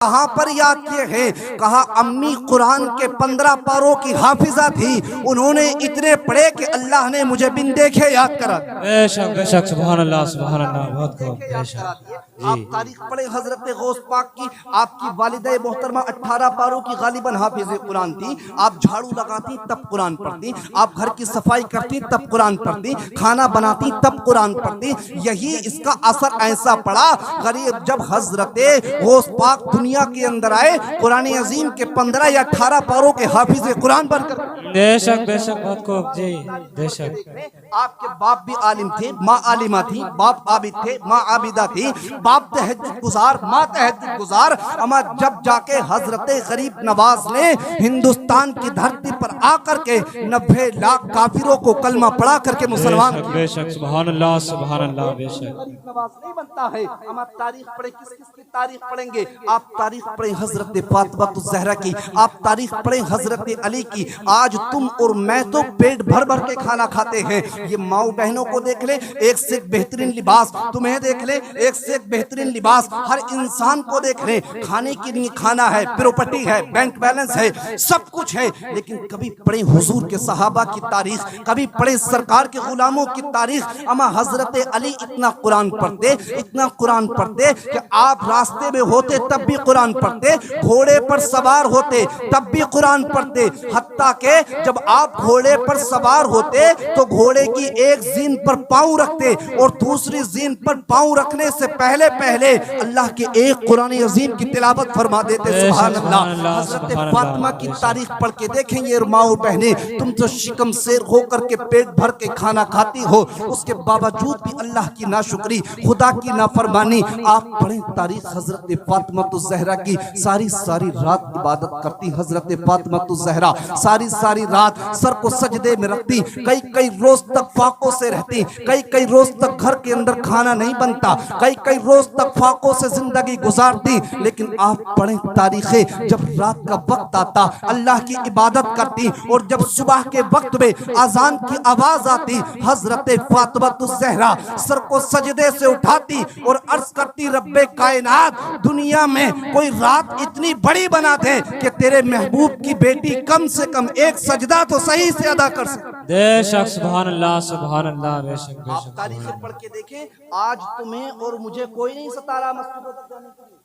कहाँ पर याद किए हैं? कहा अम्मी कुरान के 15 पारों की हाफिजा थी, उन्होंने इतने पढ़े कि अल्लाह ने मुझे बिन देखे याद करा। बेशक बेशक, सुभान अल्लाह सुभान अल्लाह, बहुत खूब। बेशक आप तारीख पढ़े हजरत गौस पाक की, आपकी वालिदा मोहतरमा 18 पारों की गालिबन हाफिज कुरान थी। आप झाड़ू लगाती तब कुरान पढ़ती, आप घर की सफाई करती तब कुरान पढ़ती, खाना बनाती तब कुरान पढ़ती। यही इसका असर ऐसा पड़ा, गरीब जब हजरत गौस पाक दुनिया के अंदर आए, कुरान अजीम के 15 या 18 पारों के हाफिज कुरान बनकर। बेशक बेशक, बहुत खूब जी। बेशक आपके बाप भी आलिम थे, माँ आलिमा थी, बाप आबिद थे, माँ आबिदा थी, बाप तहज्जुद गुजार, माँ तहज्जुद गुजार। अमा जब जाके हजरत गरीब नवाज ने हिंदुस्तान की धरती पर आकर के 90 लाख काफिरों को कलमा पढ़ा करके मुसलमान। बेशक सुभान अल्लाह सुभान अल्लाह। बेशक गरीब नवाज नहीं बनता है। हम तारीख पढ़े, किस किस की तारीख पढ़ेंगे? आप तारीख पढ़े हजरत फातिमा ज़हरा की, आप तारीख पढ़े हजरत अली की। आज तुम और मैं तो पेट भर भर के खाना खाते हैं। ये माओ बहनों को देख ले, एक से एक बेहतरीन लिबास, तुम्हें देख ले, एक से एक बेहतरीन लिबास, हर इंसान को देख ले। खाने के लिए खाना है, प्रॉपर्टी है, बैंक बैलेंस है, सब कुछ है। लेकिन कभी पढ़े हुजूर के सहाबा की तारीख, कभी पढ़े सरकार के गुलामों की तारीख। अमा हजरत अली इतना कुरान पढ़ते, इतना कुरान पढ़ते कि आप रास्ते में होते तब भी कुरान पढ़ते, घोड़े पर सवार होते तब भी कुरान पढ़ते। हत्ता के जब आप घोड़े पर सवार होते तो घोड़े की एक जीन पर पांव रखते और दूसरी जीन पर पांव रखने से पहले पहले अल्लाह के एक कुरान अजीम की तिलावत फरमा देते। सुभान अल्लाह। हजरत फातिमा की तारीख पढ़ के देखेंगे माओ बहने, तुम तो शिकम शेर होकर के पेट भर के खाना खाती हो, उसके बावजूद भी अल्लाह की नाशुक्री, खुदा की नाफरमानी। आप पढ़ें तारीख हजरत फातिमा ज़हरा की, सारी सारी रात इबादत करती हजरत फातिमा ज़हरा, सारी सारी रात सर को सजदे में रखती, कई कई रोज तक फाकों से रहती, कई कई रोज तक घर के अंदर खाना नहीं बनता, कई कई रोज तक फाकों से जिंदगी गुजारती। लेकिन आप पढ़ें तारीखें, जब रात का वक्त आता अल्लाह की इबादत करती और जब सुबह के वक्त में अजान की आवाज आती, हजरत फातिमा ज़हरा सर को सजदे से उठाती और अर्ज करती, रब्बे कायनात, दुनिया में कोई रात इतनी बड़ी बना दे कि तेरे महबूब की बेटी कम से कम एक सजदा तो सही से अदा कर सके। बेशक सुभान अल्लाह सुभान अल्लाह। बेशक आप तारीखें पढ़ के देखें, आज तुम्हें और मुझे कोई नहीं सता रहा मस्जिदों तक जाने के लिए,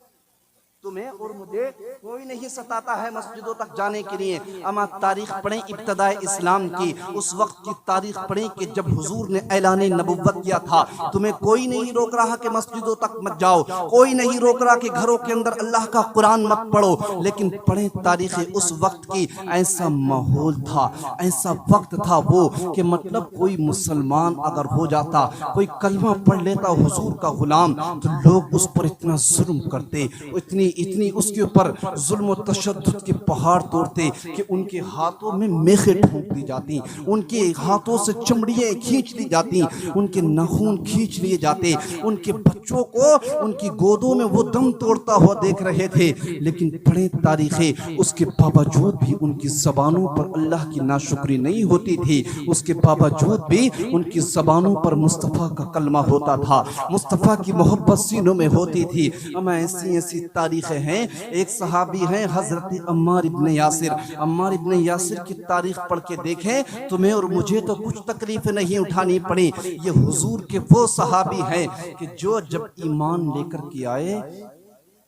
तुम्हें और मुझे कोई नहीं सताता है मस्जिदों तक जाने के लिए। अमा तारीख पढ़ें इब्तदाए इस्लाम की, उस वक्त की तारीख पढ़ें कि जब हुजूर ने ऐलान नबुव्वत किया था। तुम्हें कोई नहीं रोक रहा कि मस्जिदों तक मत जाओ, कोई नहीं रोक रहा कि घरों के अंदर अल्लाह का कुरान मत पढ़ो, लेकिन पढ़ें तारीख उस वक्त की। ऐसा माहौल था, ऐसा वक्त था वो कि मतलब कोई मुसलमान अगर हो जाता, कोई कलमा पढ़ लेता हुजूर का गुलाम, तो लोग उस पर इतना जुल्म करते, इतनी इतनी उसके ऊपर जुल्म और तशद्दुद के पहाड़ तोड़ते कि उनके हाथों में मेखें ठोक दी जाती, उनके हाथों से चमड़ियाँ खींच ली जाती, उनके नाखून खींच लिए जाते, उनके बच्चों को उनकी गोदों में वो दम तोड़ता हुआ देख रहे थे। लेकिन पढ़े तारीखें, उसके बावजूद भी उनकी ज़बानों पर अल्लाह की नाशुक्री नहीं होती थी, उसके बावजूद भी उनकी ज़बानों पर मुस्तफ़ा का कलमा होता था, मुस्तफ़ा की मोहब्बत सीनों में होती थी। हमें ऐसी ऐसी तारीखें हैं। एक सहाबी हैं हजरत अम्मार इब्न यासिर, अम्मार इब्न यासिर की तारीख पढ़ के देखें, तुम्हें और मुझे तो कुछ तकलीफ नहीं उठानी पड़ी। ये हुजूर के वो सहाबी हैं कि जो जब ईमान लेकर के आए,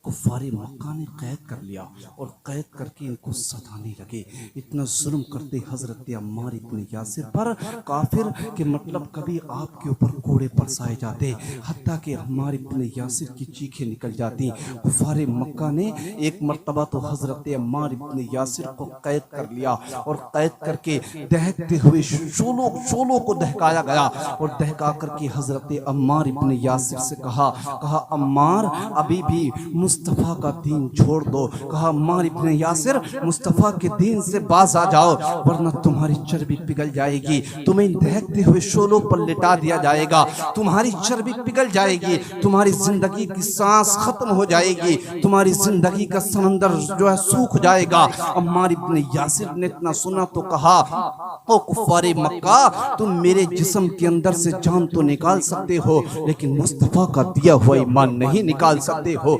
कुफ़ारे मक्का ने कैद कर लिया और कैद करके इनको सताने लगे, इतना जुल्म करते हजरत अम्मार इब्न यासिर पर काफिर के मतलब कभी आपके ऊपर कोड़े बरसाए जाते, हत्ता कि अम्मार इब्न यासिर की चीखें निकल जाती। कुफ़ारे मक्का ने एक मर्तबा तो हजरत अम्मार इब्न यासिर को कैद कर लिया और कैद करके दहकते हुए शोलों को दहकाया गया और दहका करके हजरत अम्मार इब्न यासिर से कहा अम्मार अभी भी मुस्तफ़ा का दीन छोड़ दो। कहा अम्मार इब्न यासिर, मुस्तफ़ा के दीन से बाज आ जाओ वरना तुम्हारी चर्बी पिघल जाएगी, तुम्हें दहकते हुए शोलों पर लिटा दिया जाएगा, तुम्हारी चर्बी पिघल जाएगी, तुम्हारी जिंदगी की सांस खत्म हो जाएगी, तुम्हारी जिंदगी का समंदर जो है सूख जाएगा। अम्मार इब्न यासिर ने इतना सुना तो कहा, ओ कुफ़ारे मक्का, तुम मेरे जिस्म के अंदर से जान तो निकाल सकते हो लेकिन मुस्तफ़ा का दिया हुआ ईमान नहीं निकाल सकते हो।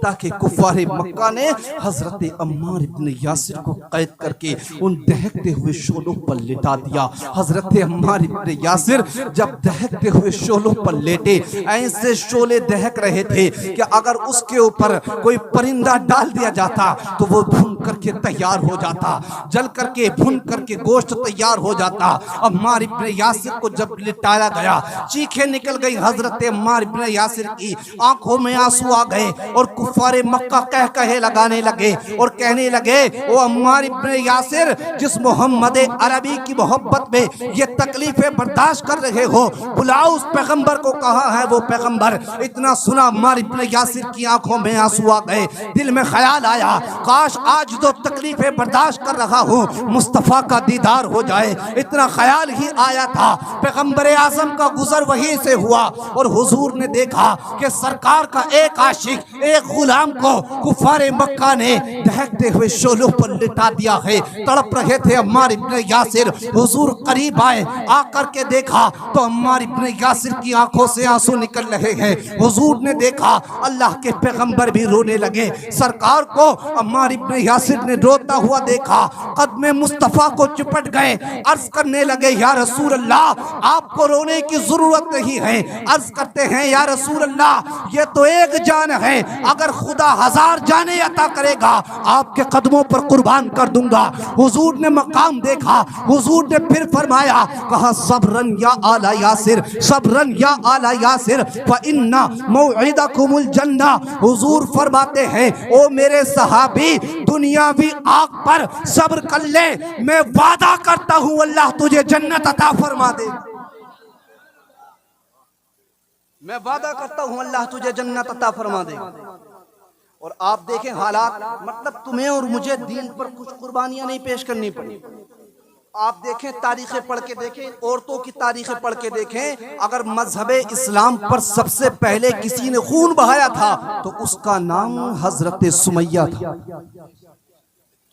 ताकि कुफारे मक्का ने हजरत अम्मार इब्न यासिर को कैद करके उन दहकते हुए शोलों पर लिटा दिया। हजरत अम्मार इब्न यासिर जब दहकते हुए शोलों पर लेटे, ऐसे शोले दहक रहे थे कि अगर उसके ऊपर कोई परिंदा डाल दिया जाता तो वो भून करके तैयार हो जाता, जल करके भून करके गोश्त तैयार हो जाता। अम्मार इब्न यासिर को जब लिटाया गया, चीखें निकल गई हजरत अम्मार इब्न यासिर की, आंखों में आंसू आ गए और कुफारे मक्का कह कहे लगाने लगे और कहने लगे, ओ अम्मार इब्न यासिर, जिस मोहम्मद अरबी की मोहब्बत में ये तकलीफें बर्दाश्त कर रहे हो, बुलाओ उस पैगंबर को। कहा है वो पैगंबर? इतना सुना अम्मार इब्न यासिर की आंखों में आंसू आ गए। दिल में ख्याल आया, काश आज जो तकलीफें बर्दाश्त कर रहा हूँ मुस्तफ़ा का दीदार हो जाए। इतना ख्याल ही आया था। पैगंबर आज़म का गुजर वहीं से हुआ और हुजूर ने देखा कि सरकार का एक आशिक, एक गुलाम को कुफारे मक्का ने दहकते हुए शोलों पर लिटा दिया है। तड़प रहे थे अम्मार इब्न यासिर। हुजूर करीब आए, आकर के देखा तो अम्मार इब्न यासिर की आंखों से आंसू निकल रहे हैं। हुजूर ने देखा, अल्लाह के पैगंबर भी रोने लगे। सरकार को अम्मार इब्न यासिर ने रोता हुआ देखा, कदमे मुस्तफ़ा को चिपट गए, अर्ज करने लगे, या रसूल अल्लाह, आपको रोने की जरूरत नहीं है। अर्ज करते हैं, या रसूल अल्लाह, ये तो एक जान है, अगर खुदा 1000 जाने अता करेगा आपके कदमों पर कुर्बान कर दूंगा। हुजूर ने मकाम देखा, हुजूर ने फिर फरमाया, कहा, सब्रन या आला यासिर, सब्रन या आला यासिर, फ इन्ना मौइदकुमुल जन्ना। हुजूर फरमाते हैं, ओ मेरे सहाबी, दुनियावी आग पर सब्र कर ले, मैं वादा करता हूं अल्लाह तुझे जन्नत अता फरमा दे। मैं वादा करता हूं अल्लाह तुझे जन्नत अता फरमा दे। और आप देखें हालात, मतलब तुम्हें और मुझे दीन पर कुछ कुर्बानियां नहीं पेश करनी पड़ी। आप देखें, तारीखें पढ़ के देखें, औरतों की तारीखें पढ़ के देखें, अगर मजहब इस्लाम पर सबसे पहले किसी ने खून बहाया था तो उसका नाम हजरत सुमैया था।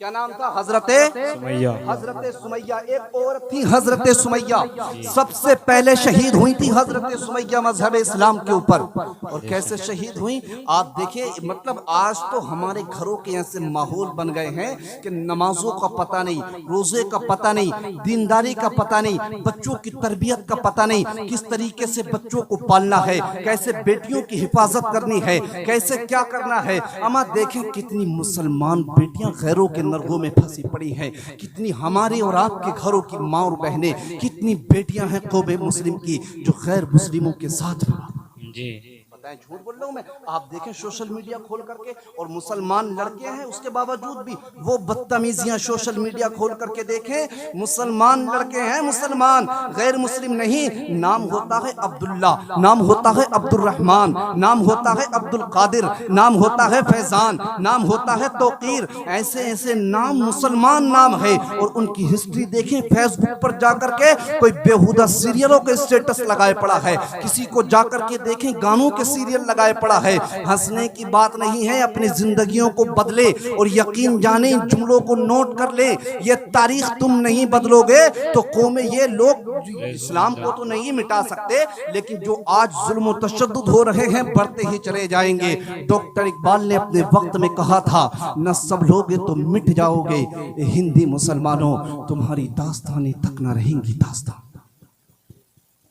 क्या नाम था? हजरत सुमैया। हजरत सुमैया एक औरत थी, हजरत सुमैया सबसे पहले शहीद हुई थी। हजरत सुमैया मजहब इस्लाम के ऊपर। और कैसे शहीद हुई आप देखिए, मतलब आज तो हमारे घरों के ऐसे माहौल बन गए हैं कि नमाजों का पता नहीं, रोजे का पता नहीं, दीनदारी का पता नहीं, बच्चों की तरबियत का पता नहीं, किस तरीके से बच्चों को पालना है, कैसे बेटियों की हिफाजत करनी है, कैसे क्या करना है। अमा देखें कितनी मुसलमान बेटियां गैरों के नरगों में फंसी पड़ी हैं, कितनी हमारे और आपके घरों की माँ और बहनें, कितनी बेटियां हैं कौमे मुस्लिम की जो गैर मुस्लिमों के साथ जी। बताएं, झूठ बोल रहा हूं मैं? आप देखें सोशल मीडिया खोल करके, और मुसलमान लड़के हैं उसके बावजूद भी वो बदतमीजियां सोशल मीडिया खोल करके देखें। मुसलमान लड़के हैं, मुसलमान, गैर मुस्लिम नहीं। नाम होता है अब्दुल्ला, नाम होता है अब्दुल रहमान, नाम होता है अब्दुल कादिर, नाम होता है फैजान, नाम होता है तौकीर। ऐसे ऐसे नाम मुसलमान नाम है। और उनकी हिस्ट्री देखें, फेसबुक पर जाकर के कोई बेहुदा सीरियलों के स्टेटस लगाए पड़ा है, किसी को जाकर के देखें गानों के सीरियल लगाए पड़ा है। हंसने की बात नहीं है, अपनी जिंदगियों को बदले और यकीन जाने इन जुमलों को नोट कर ले, ये तारीख तुम नहीं बदलोगे तो कौमें, ये लोग इस्लाम को तो नहीं मिटा सकते, लेकिन जो आज जुल्म और तशद्दुद हो रहे हैं बढ़ते ही चले जाएंगे। डॉक्टर इकबाल ने अपने वक्त में कहा था, न सब लोगे तो मिट जाओगे, हिंदी मुसलमानों तुम्हारी दास्तानें तक न रहेंगी दास्तान।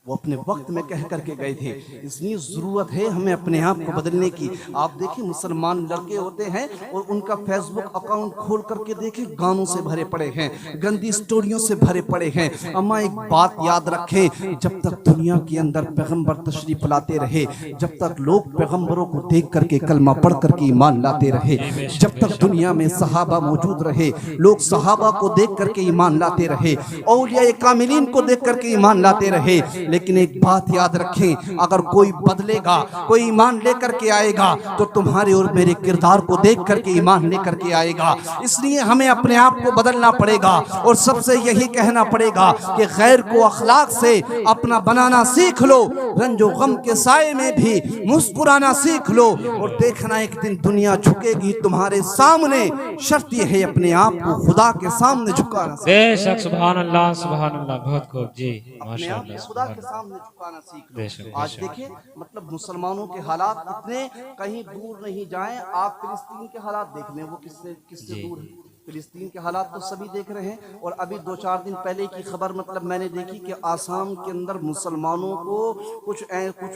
वो अपने वक्त में कह करके गए थे। इसलिए ज़रूरत है हमें अपने आप को बदलने की। आप देखिए, मुसलमान लड़के होते हैं और उनका फेसबुक अकाउंट खोल करके देखें, गानों से भरे पड़े हैं, गंदी स्टोरियों से भरे पड़े हैं। अम्मा एक बात याद रखें, जब तक दुनिया के अंदर पैगंबर तशरीफ लाते रहे, जब तक लोग पैगंबरों को देख करके कलमा पढ़ करके ईमान लाते रहे, जब तक दुनिया में सहाबा मौजूद रहे, लोग सहाबा को देख करके ईमान लाते रहे, औलिया कामिलीन को देख करके ईमान लाते रहे। लेकिन एक बात याद रखें, अगर कोई बदलेगा, कोई ईमान लेकर के आएगा तो तुम्हारे और मेरे किरदार को देख करके ईमान लेकर के आएगा। इसलिए हमें अपने आप को बदलना पड़ेगा और सबसे यही कहना पड़ेगा कि गैर को अखलाक से अपना बनाना सीख लो, रंजो गम के साए में भी मुस्कुराना सीख लो, और देखना एक दिन दुनिया झुकेगी तुम्हारे सामने। शर्त यह है अपने आप को खुदा के सामने झुकाना। बेशक, सुभान अल्लाह, सुभान अल्लाह, बहुत खूब जी, माशाअल्लाह। खुदा के सामने झुकाना सीख बेशक, लो। आज देखिए मतलब मुसलमानों के हालात इतने कहीं दूर नहीं जाएं, आप फिलिस्तीन के हालात देख लें, वो किससे किससे दूर है। फिलिस्तीन के हालात तो सभी देख रहे हैं। और अभी 2-4 दिन पहले की खबर मतलब मैंने देखी कि आसाम के अंदर मुसलमानों को कुछ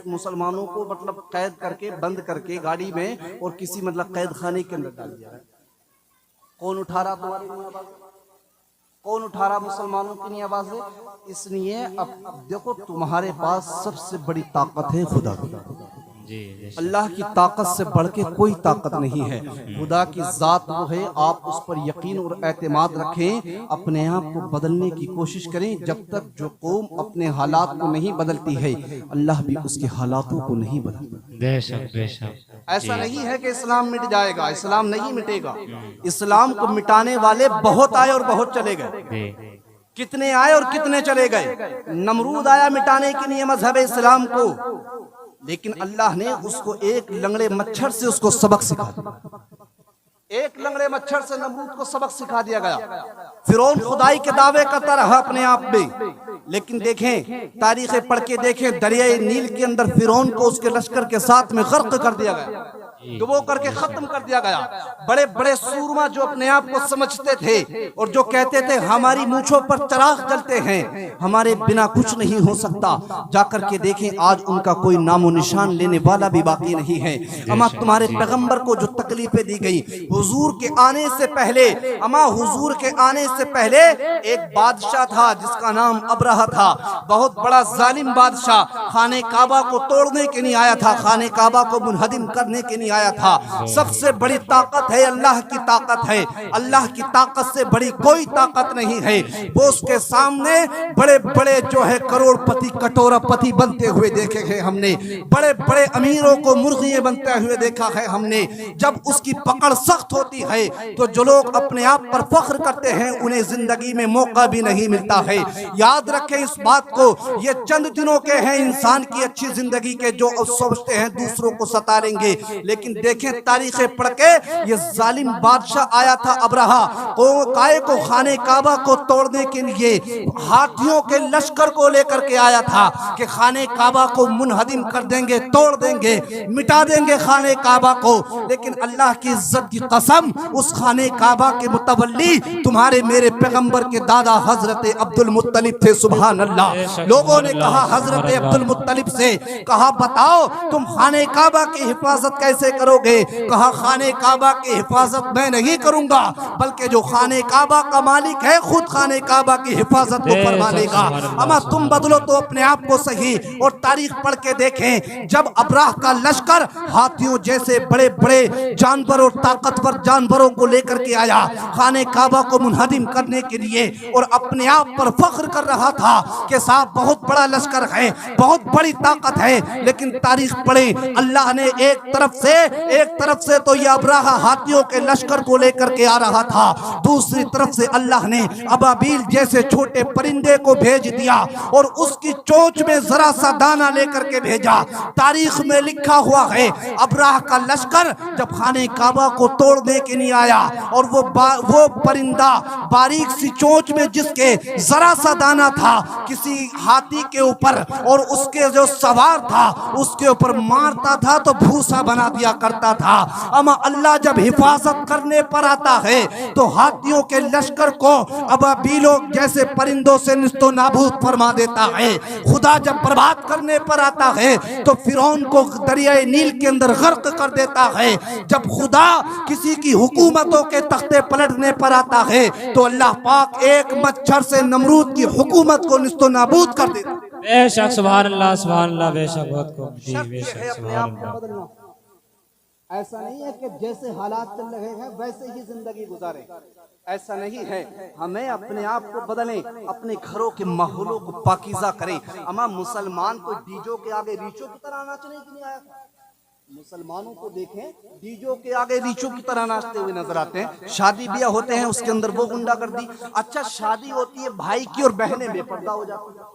मुसलमानों को मतलब कैद करके बंद करके गाड़ी में और किसी मतलब कैद खाने के अंदर डाल दिया है। कौन उठा रहा तुम्हारी नहीं आवाज? कौन उठा रहा मुसलमानों की नहीं आवाजें? इसलिए अब देखो तुम्हारे पास सबसे बड़ी ताकत है खुदा की। अल्लाह की ताकत से बढ़ के कोई ताकत नहीं है। खुदा की जात वो है, आप उस पर यकीन और एतमाद रखें, अपने आप को बदलने की कोशिश करें। जब तक जो कौम अपने हालात को नहीं बदलती है, अल्लाह भी उसके हालातों को नहीं बदलता। बेशक बेशक। ऐसा नहीं है कि इस्लाम मिट जाएगा, इस्लाम नहीं मिटेगा। इस्लाम को मिटाने वाले बहुत आए और बहुत चले गए। कितने आए और कितने चले गए। नमरूद आया मिटाने के लिए मजहब इस्लाम को, लेकिन अल्लाह ने उसको एक लंगड़े मच्छर से उसको सबक सिखा दिया। एक लंगड़े मच्छर से नमरूद को सबक सिखा दिया गया। फिरौन खुदाई के दावे करता रहा अपने आप में, लेकिन देखें तारीखें पढ़ के देखें, दरियाए नील के अंदर फिरौन को उसके लश्कर के साथ में गर्क कर दिया गया, डुबो करके खत्म कर दिया गया। बड़े बड़े सूरमा जो अपने आप को समझते थे और जो कहते थे हमारी मूंछों पर चराग जलते हैं, हमारे बिना कुछ नहीं हो सकता, जाकर के देखें आज उनका कोई नामो निशान लेने वाला भी बाकी नहीं है। अमा तुम्हारे पैगंबर को जो तकलीफें दी गई हुजूर के आने से पहले, अमा हुजूर के आने से पहले एक बादशाह था जिसका नाम अबरहा था, बहुत बड़ा जालिम बादशाह। खाने काबा को तोड़ने के लिए आया था, खाने काबा को मुनहदिम करने के लिए आया था। सबसे बड़ी ताकत है अल्लाह की ताकत है, अल्लाह की ताकत से बड़ी कोई ताकत नहीं है। वो उसके सामने बड़े बड़े जो है करोड़पति कटोरापति बनते हुए देखे हैं हमने, बड़े बड़े अमीरों को मुर्गियां बनते हुए देखा है हमने। जब उसकी पकड़ सख्त होती है तो जो लोग अपने आप पर फख्र करते हैं उन्हें जिंदगी में मौका भी नहीं मिलता है। याद रखें इस बात को, ये चंद दिनों के हैं इंसान की अच्छी जिंदगी के, जो सोचते हैं दूसरों को सतारेंगे। लेकिन देखें तारीखें पढ़ के, ये जालिम बादशाह आया था अबरहा, काय को खाने काबा को तोड़ने के लिए हाथियों के लश्कर को लेकर के आया था कि खाने काबा को मुनहदिम कर देंगे, तोड़ देंगे, मिटा देंगे खाने काबा को। लेकिन अल्लाह की इज्जत की कसम, उस खाने काबा के मुतवल्ली तुम्हारे मेरे पैगंबर के दादा हजरत अब्दुल मुत्तलिब थे। सुभान अल्लाह। लोगों ने कहा हजरत अब्दुल मुत्तलिब से, कहा बताओ तुम खाने काबा की हिफाजत कैसे करोगे? कहा खाने काबा की हिफाजत मैं नहीं करूंगा, बल्कि जो खाने काबा का मालिक है खुद खाने काबा की हिफाजत को फरमा लेगा। अमा तुम बदलो तो अपने आप को सही। और तारीख पढ़ के देखें, जब अबराह का लश्कर हाथियों जैसे बड़े बड़े जानवरों, ताकतवर जानवरों को लेकर के आया खाने काबा को मुनहदिम करने के लिए, और अपने आप पर फख्र कर रहा था कि साहब बहुत बड़ा लश्कर है, बहुत बड़ी ताकत है। लेकिन तारीख पढ़े, अल्लाह ने एक तरफ से तो यह अबराह हाथियों के लश्कर को लेकर के आ रहा था, दूसरी तरफ से अल्लाह ने अबाबील जैसे छोटे परिंदे को भेज दिया और उसकी चोंच में जरा सा दाना लेकर के भेजा। तारीख में लिखा हुआ है अबराह का लश्कर जब खाने काबा को तोड़ने के लिए आया और वो परिंदा बारीक सी चोंच में जिसके जरा सा दाना था किसी हाथी के ऊपर, और उसके जो सवार था उसके ऊपर मारता था तो भूसा बना दिया करता था। अमा अल्लाह जब हिफाजत करने पर आता है तो हाथियों के लश्कर को अबाबीलों जैसे परिंदों से निस्तो नाबूद फरमा देता है। खुदा जब बर्बाद करने पर आता है तो फिरौन को दरियाए नील के अंदर गर्क कर देता है। जब खुदा किसी की हुकूमतों के तख्ते पलटने पर आता है तो अल्लाह पाक एक मच्छर से नमरूद की हुकूमत को निस्तो नाबूद कर देता है। बेशक सुभान अल्लाह सुभान अल्लाह। बेशक बहुत खूब जी, बेशक अपने आप को बदलना। ऐसा नहीं है कि जैसे हालात चल रहे हैं वैसे ही जिंदगी गुजारें, ऐसा नहीं है। हमें अपने आप को बदलें, अपने घरों के माहौलों को पाकीज़ा करें। अमा मुसलमान को डीजो के आगे रीचों की तरह नाचने के लिए आया था। मुसलमानों को देखें डीजो के आगे रीचों की तरह नाचते हुए नजर आते हैं। शादी ब्याह होते हैं उसके अंदर वो गुंडागर्दी। अच्छा शादी होती है भाई की और बहनें बेपर्दा हो जाती है।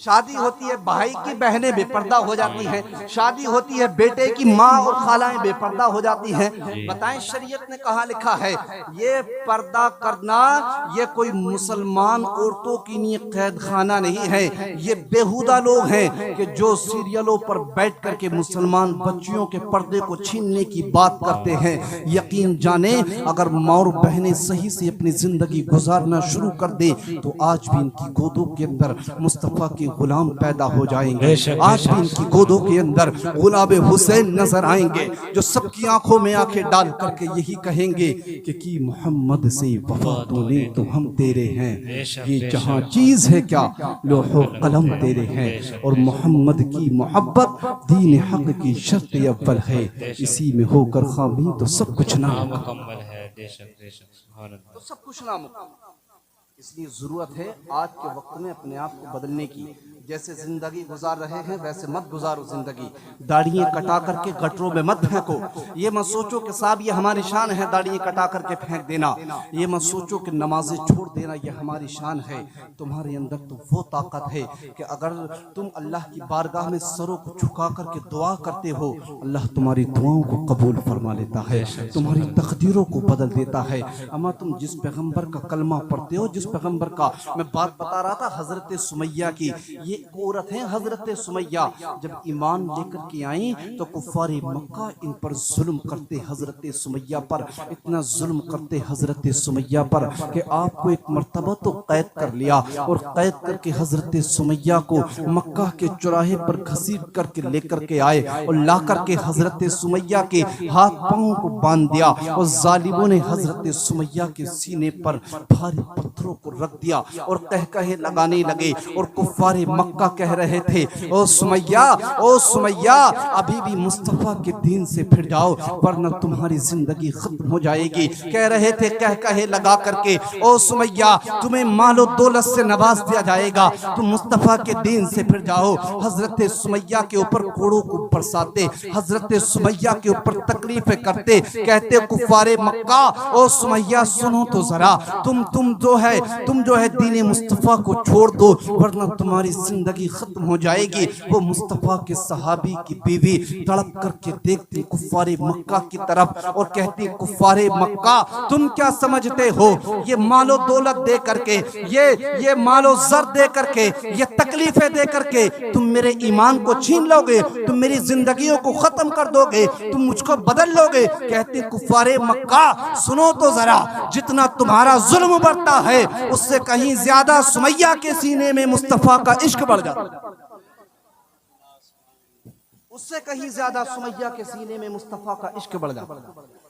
शादी होती है भाई की बहनें बेपर्दा हो जाती हैं, शादी होती है बेटे की माँ और खालाएं बेपर्दा हो जाती हैं। बताएं शरीयत ने कहा लिखा है ये पर्दा करना ये कोई मुसलमान औरतों की लिए कैद खाना नहीं है। ये बेहुदा लोग हैं कि जो सीरियलों पर बैठ करके मुसलमान बच्चियों के पर्दे को छीनने की बात करते हैं। यकीन जाने अगर माँ और बहनें सही से अपनी जिंदगी गुजारना शुरू कर दे तो आज भी इनकी गोदों के अंदर मुस्तफा के गुलाम पैदा हो जाएंगे। आज भी इनकी गोदों के अंदर गुलाबे हुसैन नजर आएंगे जो सबकी आंखों में आंखें डाल करके यही कहेंगे कि मोहम्मद से वफा तूने तो हम तेरे हैं, ये जहां चीज है क्या लोहो कलम तेरे हैं। और मोहम्मद की मोहब्बत दीन हक की शर्त अव्वल है, इसी में होकर खामी तो सब कुछ नामुकम्मल है। तो सब कुछ नामुकम्मल, इसलिए जरूरत है आज के वक्त में अपने आप को बदलने की। जैसे जिंदगी गुजार रहे हैं वैसे मत गुजारो जिंदगी। दाढ़ियां कटा करके गटरों में मत फेंको। ये मत सोचो कि साहब ये हमारी शान है दाढ़ियां कटा करके फेंक देना। ये मत सोचो कि नमाजें छोड़ देना ये हमारी शान है। तुम्हारे अंदर तो वो ताकत है कि अगर तुम अल्लाह की बारगाह में सरों को झुका करके दुआ करते हो अल्लाह तुम्हारी दुआओं को कबूल फरमा लेता है, तुम्हारी तकदीरों को बदल देता है। अमा तुम जिस पैगम्बर का कलमा पढ़ते हो, जिस पैगम्बर का मैं बात बता रहा था हजरत सुमैया की, ये औरत है हजरत सुमैया। जब ईमान लेकर के आई तो कुफारे मक्का इन पर जुल्म करते हजरत सुमैया पर, इतना जुल्म करते हजरत सुमैया पर कि आपको एक मर्तबा तो कैद कर लिया और कैद करके हजरत सुमैया को मक्का के चौराहे पर घसीट करके लेकर के आए और ला करके हजरत सुमैया के हाथ पांव को बांध दिया और जालिमों ने हजरत सुमैया के सीने पर भारी पत्थरों को रख दिया और कह कहे लगाने लगे। और कुफारे मक्का कह रहे थे ओ सुमैया अभी भी मुस्तफा के दीन से फिर जाओ वरना तुम्हारी जिंदगी खत्म हो जाएगी। कह रहे थे कह कहे लगा करके ओ सुमैया तुम्हें मालो दौलत से नवाज दिया जाएगा, तुम मुस्तफा के दीन से फिर जाओ। हजरत सुमैया के ऊपर कोड़ों को बरसाते, हजरत सुमैया के ऊपर तकलीफें करते, कहते कुफारे मक्का ओ सुमैया सुनो तो जरा, तुम जो है दीन मुस्तफा को छोड़ दो वरना तुम्हारी जिंदगी खत्म हो जाएगी। वो मुस्तफा के सहाबी की बीवी तड़प करके देखती कुफारे मक्का की तरफ और कहती कुफारे मक्का तुम क्या समझते हो ये मालो दौलत दे करके, ये मालो जर दे करके, ये तकलीफें दे करके तुम मेरे ईमान को छीन लोगे, तुम मेरी जिंदगियों को खत्म कर दोगे, तुम मुझको बदल लोगे। कहते कुफारे मक्का सुनो तो जरा, जितना तुम्हारा जुल्म बढ़ता है उससे कहीं ज्यादा सुमैया के सीने में मुस्तफा का इश्क बढ़ जाता है, उससे कहीं ज्यादा सुमैया के सीने में मुस्तफा का इश्क बढ़ जाता है।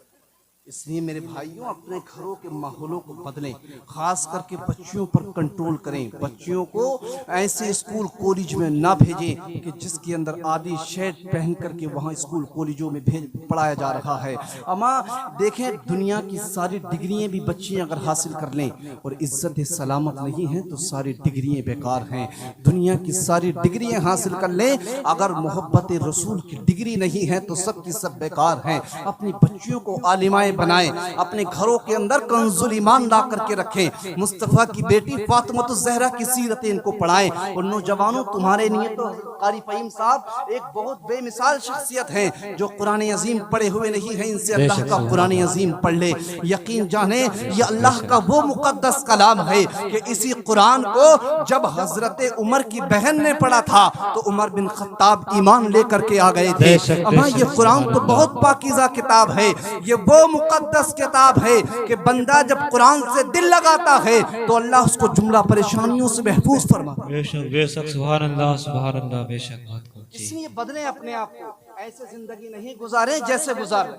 इसलिए मेरे भाइयों अपने घरों के माहौलों को बदलें, खास करके बच्चियों पर कंट्रोल करें। बच्चियों को ऐसे स्कूल कॉलेज में ना भेजें कि जिसके अंदर आदि शर्ट पहन करके वहाँ स्कूल कॉलेजों में पढ़ाया जा रहा है। अमा देखें दुनिया की सारी डिग्रियां भी बच्चे अगर हासिल कर लें और इज्जत सलामत नहीं है तो सारी डिग्रियां बेकार हैं। दुनिया की सारी डिग्रियां हासिल कर लें अगर मोहब्बत रसूल की डिग्री नहीं है तो सब की सब बेकार हैं। अपनी बच्चियों को आलिमाएं बनाएं, अपने घरों के अंदर कंजुल ईमान ला करके रखें। मुस्तफा की बेटी फातिमा ज़हरा की सीरत इनको पढ़ाएं। और नौजवानों तुम्हारे लिए तो कारी फहीम साहब एक बहुत बेमिसाल शख्सियत हैं जो कुरान अजीम पढ़े हुए नहीं है, इनसे अल्लाह का कुरान अजीम पढ़ ले। यकीन जाने ये अल्लाह का वो मुकद्दस कलाम है कि इसी कुरान को जब हजरत उमर की बहन ने पढ़ा था तो उमर बिन खत्ताब ईमान लेकर के आ गए थे। अम्मा ये कुरान तो बहुत पाकीज़ा किताब है, ये वो मुकद्दस किताब है कि बंदा जब कुरान से दिल लगाता है तो अल्लाह उसको जुमला परेशानियों से महफूज फरमाता है। बेशक सुभान अल्लाह बेशक। इसलिए बदले अपने आप को, ऐसे जिंदगी नहीं गुजारे जैसे गुजार,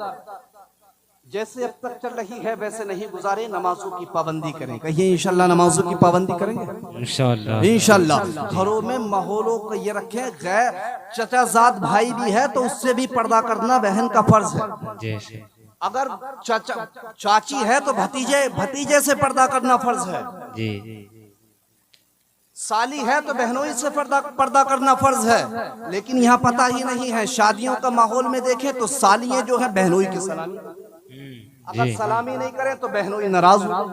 जैसे अब तक चल रही है वैसे नहीं गुजारे। नमाजों की पाबंदी करें, कहिए इंशाल्लाह नमाजों की पाबंदी करेंगे इंशाल्लाह। घरों में माहौलों को ये रखें, गैर चचाजाद भाई भी है तो उससे भी पर्दा करना बहन का फर्ज है। अगर चाची है तो भतीजे से पर्दा करना फर्ज है। साली है तो बहनोई से पर्दा करना फर्ज है। लेकिन यहाँ पता ही नहीं है, शादियों का माहौल में देखें तो सालियां जो है बहनोई की सलामी, अगर सलामी नहीं करें तो बहनोई नाराज हो।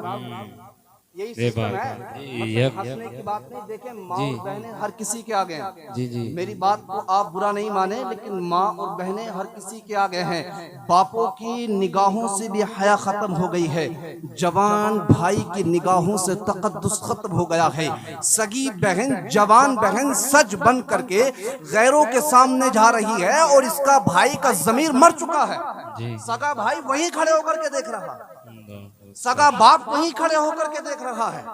यही रे सिस्टम बात है। है। यप, हंसने की बात नहीं, देखें माँ जी। और बहनें हर किसी के आगे हैं। जी जी मेरी बात को आप बुरा नहीं माने, लेकिन माँ और बहनें हर किसी के आगे हैं। बापों की निगाहों से भी हया खत्म हो गई है, जवान भाई की निगाहों से तकद्दुस खत्म हो गया है। सगी बहन, जवान बहन सज बन करके गैरों के सामने जा रही है और इसका भाई का जमीर मर चुका है। जी। सगा भाई वहीं खड़े होकर के देख रहा है, सगा बाप वहीं खड़े होकर के देख रहा है,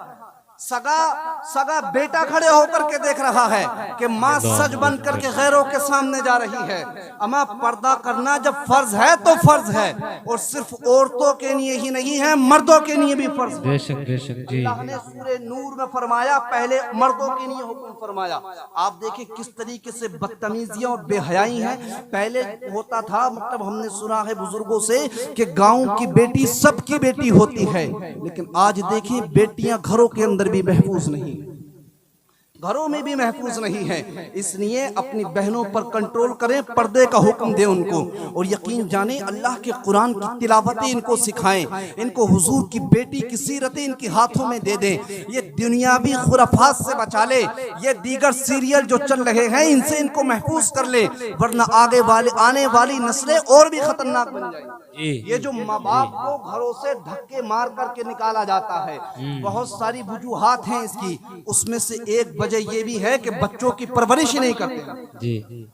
सगा बेटा खड़े होकर के देख रहा है कि माँ सज बन करके गैरों के सामने जा रही है। अमा पर्दा करना जब फर्ज है तो फर्ज है, और सिर्फ औरतों के लिए ही नहीं है, मर्दों के लिए भी फर्ज है। बेशक बेशक जी। अल्लाह ने सूरे नूर में फरमाया, पहले मर्दों के लिए हुक्म फरमाया। आप देखिए किस तरीके से बदतमीजियां और बेहयाई हैं। पहले होता था, मतलब हमने सुना है बुजुर्गों से कि गांव की बेटी सबकी बेटी होती है, लेकिन आज देखिए बेटियां घरों के अंदर भी महफूज नहीं, घरों में भी महफूज नहीं है। इसलिए अपनी बहनों पर कंट्रोल करें, पर्दे का हुक्म दें उनको, और यकीन जाने अल्लाह के कुरान की तिलावतें इनको सिखाएं, इनको हुजूर की बेटी की सीरतें इनके हाथों में दे दें। ये दुनियावी खुराफात से बचा ले, ये दीगर सीरियल जो चल रहे हैं इनसे इनको महफूज कर ले, वरना आने वाली नस्लें और भी खतरनाक बन जाएंगी। ये जो माँ बाप को घरों से धक्के मार करके निकाला जाता है, बहुत सारी वजूहात हैं इसकी, उसमें से एक वजह ये भी है कि बच्चों की परवरिश नहीं करते। जी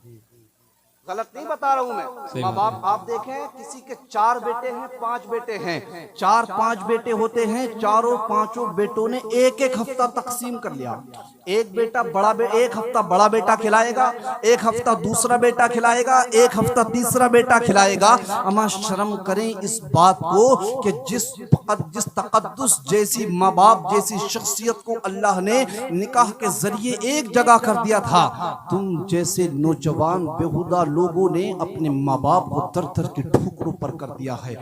गलत नहीं बता रहा हूं मैं। माँ बाप आप देखें, किसी के 4 बेटे हैं, 5 बेटे हैं, 4-5 बेटे होते हैं, चारों पांचों बेटों ने एक हफ्ता तकसीम कर लिया। एक हफ्ता बड़ा बेटा खिलाएगा, एक हफ्ता दूसरा बेटा खिलाएगा, एक हफ्ता तीसरा बेटा खिलाएगा। अमा शर्म करें इस बात को कि जिस तकद्दुस जैसी माँ बाप जैसी शख्सियत को अल्लाह ने निकाह के जरिए एक जगह कर दिया था, तुम जैसे नौजवान बेहुदा लोगों ने अपने माँ बाप को तर के ठोकरों पर कर दिया है।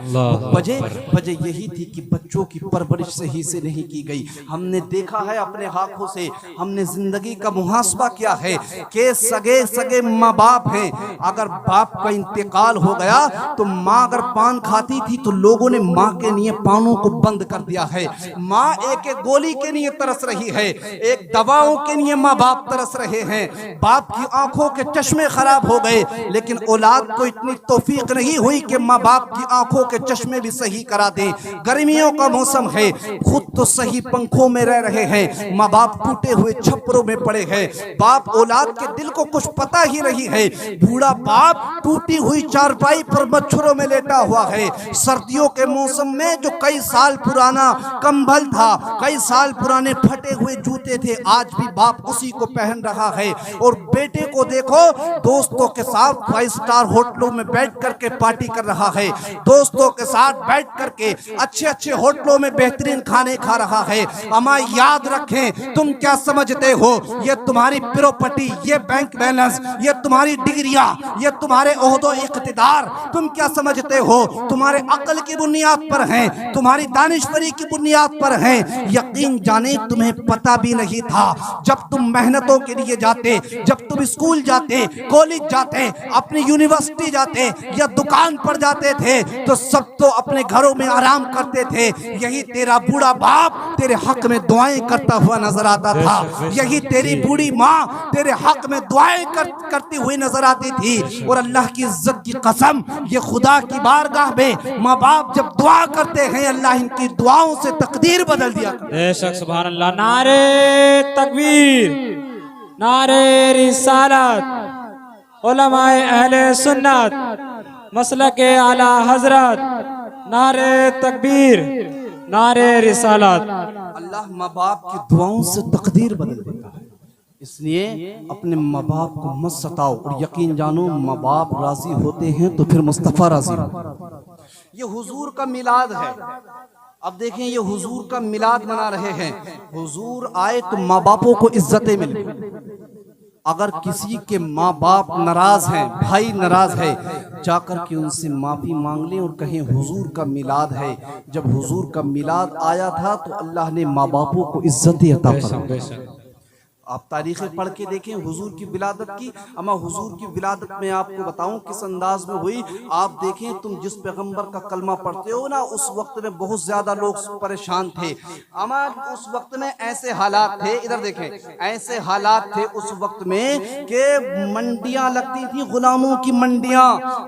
वजह यही थी कि बच्चों की परवरिश सही से नहीं की गई। हमने देखा है अपने आंखों से, हमने जिंदगी का मुहासबा किया है कि सगे माँ बाप हैं, अगर बाप का इंतकाल हो गया तो माँ अगर पान खाती थी तो लोगों ने माँ के लिए पानों को बंद कर दिया है। माँ एक गोली के लिए तरस रही है, एक दवाओं के लिए माँ बाप तरस रहे हैं। बाप की आंखों के चश्मे खराब हो गए, लेकिन औलाद को इतनी तौफीक नहीं हुई कि माँ बाप की आंखों के चश्मे भी सही करा दे। गर्मियों का मौसम है, खुद तो सही पंखों में रह रहे हैं, माँ बाप टूटे हुए छप्परों में पड़े हैं। बाप औलाद के दिल को कुछ पता ही नहीं है। बूढ़ा बाप टूटी हुई चारपाई पर मच्छरों में लेटा हुआ है। सर्दियों के मौसम में जो कई साल पुराना कंबल था, कई साल पुराने फटे हुए जूते थे, आज भी बाप उसी को पहन रहा है। और बेटे को देखो, दोस्तों के साथ 5 स्टार होटलों में बैठ करके पार्टी कर रहा है, दोस्तों के साथ बैठ करके अच्छे होटलों में बेहतरीन खाने खा रहा है। अमा याद रखें, तुम क्या समझते हो, ये तुम्हारी प्रॉपर्टी, ये बैंक बैलेंस, ये तुम्हारी डिग्रियां, ये तुम्हारे ओहदो इख्तिदार, तुम क्या समझते हो तुम्हारे अक्ल की बुनियाद पर हैं, तुम्हारी दानिशवरी की बुनियाद पर हैं। यकीन जाने तुम्हें पता भी नहीं था, जब तुम मेहनतों के लिए जाते, जब तुम स्कूल जाते, कॉलेज जाते, अपनी यूनिवर्सिटी जाते या दुकान पर जाते थे, तो सब तो अपने घरों में आराम करते थे। यही तेरा बूढ़ा बाप तेरे हक में दुआएं करता हुआ नजर आता था, यही तेरी बूढ़ी माँ तेरे हक में दुआएं करती हुई नजर आती थी। और अल्लाह की इज्जत की कसम, ये खुदा की बारगाह में माँ बाप जब दुआ करते हैं, अल्लाह इनकी दुआओं से तकदीर बदल दिया। बेशक सुभान अल्लाह। नारे तकबीर, नारे रिसालत, उलमाए अहले सुन्नत, मसलके आला हजरत, नारे तकबीर, नारे रिसालत। अल्लाह माँ बाप की दुआओं से तकदीर बदल देता है। इसलिए अपने माँ बाप को मत सताओ, और यकीन जानो माँ बाप राजी होते हैं तो फिर मुस्तफ़ा राजी हो। ये हुजूर का मिलाद है। अब देखें, ये हुजूर का मिलाद मना रहे हैं। हुजूर आए तो माँ बापों को इज्जतें मिले। अगर किसी के माँ बाप नाराज हैं, भाई नाराज है, जाकर के उनसे माफी मांग लें और कहें हुजूर का मिलाद है। जब हुजूर का मिलाद आया था तो अल्लाह ने माँ बापों को इज्जत अता फरमाई। आप तारीखें पढ़ के देखें हुजूर की विलादत की। अमा हुजूर की विलादत में आपको बताऊं किस अंदाज में हुई। आप देखें, तुम जिस पैगंबर का कलमा पढ़ते हो ना, उस वक्त में बहुत ज्यादा लोग परेशान थे। अमा उस वक्त में ऐसे हालात थे, इधर देखें, ऐसे हालात थे उस वक्त में कि मंडियां लगती थी, गुलामों की मंडियां।